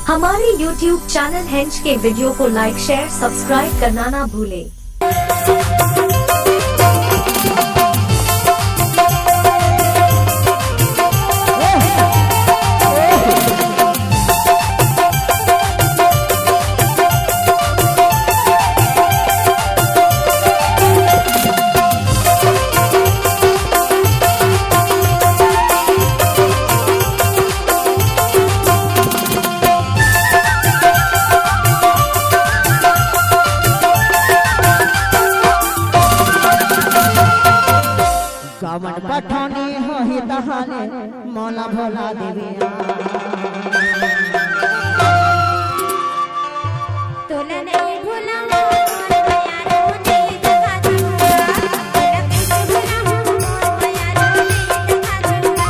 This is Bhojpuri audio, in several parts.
हमारे YouTube चैनल हेंच के वीडियो को लाइक शेयर सब्सक्राइब करना ना भूले। कामन पठानी हो ही तहाने मौला भोला देविया तोला नहीं भूला मोर प्यारो नहीं देखा दूंगा तेरा कैसे भूला मोर प्यारो नहीं देखा दूंगा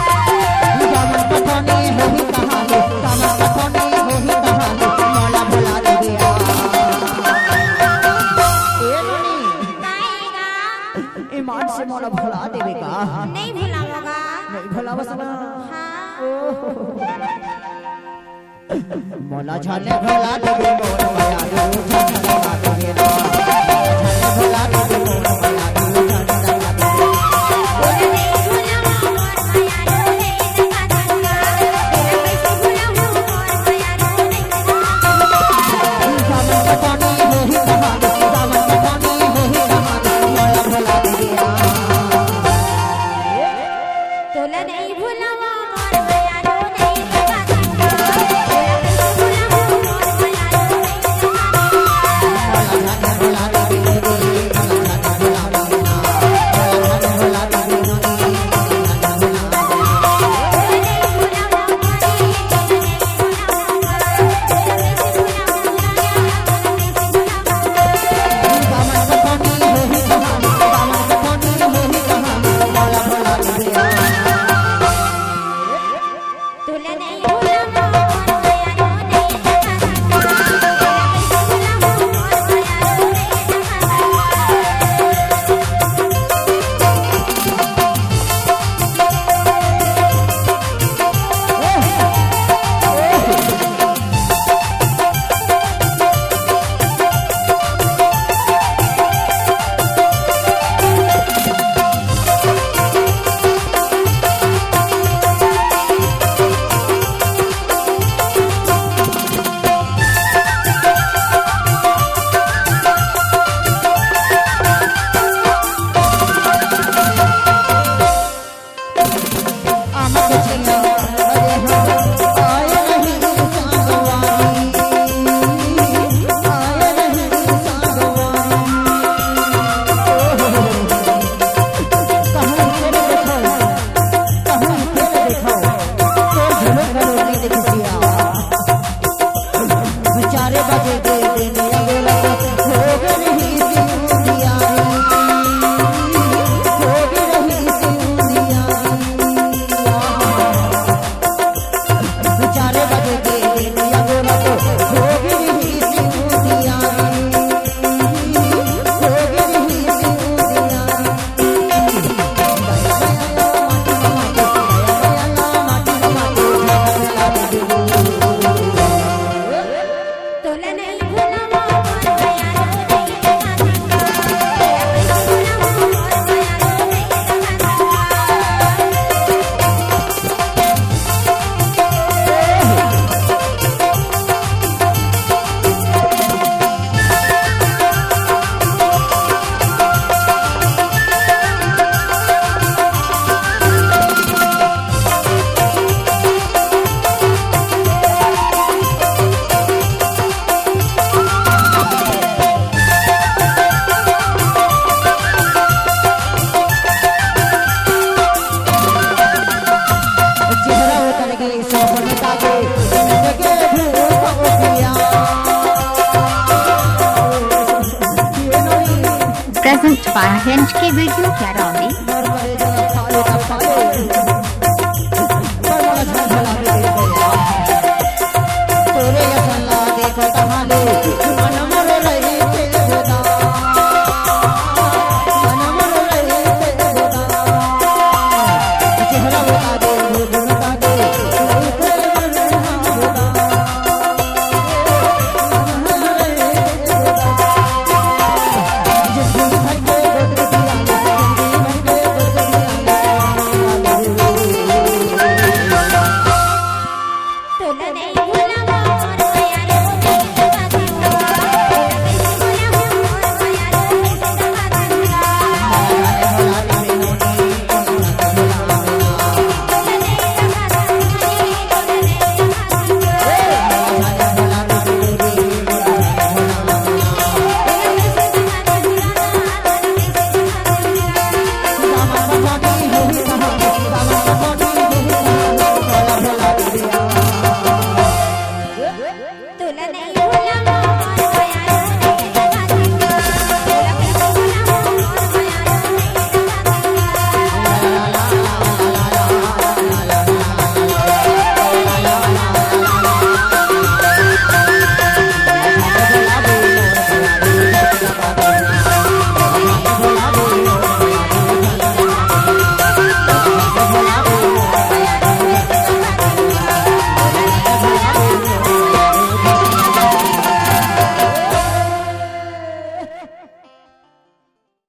कामन पठानी हो ही तहाने कामन पठानी हो ही तहाने मौला भोला देविया गाएगा ईमान से मौला भोला देवेगा नहीं भुलाऊंगा नहीं भोला बसना मौला झाले भोला देवे मोर प्यारो झाले भोला देवे झाले भोला देवे मोर प्यारो झाले भोला देवे तोला नहीं भूला मोर प्यारो नहीं देखा दूंगा तेरा कैसे भूला मोर प्यारो नहीं देखा कामन पठानी हो ही तहाने कामन पठानी हो ही तहाने मौला भोला देविया तोला नहीं भूला मोर प्यारो नहीं देखा दूंगा तेरा कैसे भूला मोर प्यारो नहीं देखा दूंगा तोला नहीं भूला मोर प्यारो नहीं देखा दूंगा तेरा कैसे भूला मोर प्यारो नहीं देखा दूंगा तोला नहीं भूला मोर प्यारो नहीं देखा दूंगा तेरा कैसे भूला मोर प्यारो नहीं देखा चेहरा उतर गई सोपन ताके जिंदगी भूख उठिया प्रेजेंट by Hench के वीडियो क्या रौदी मर मरे जब खाले का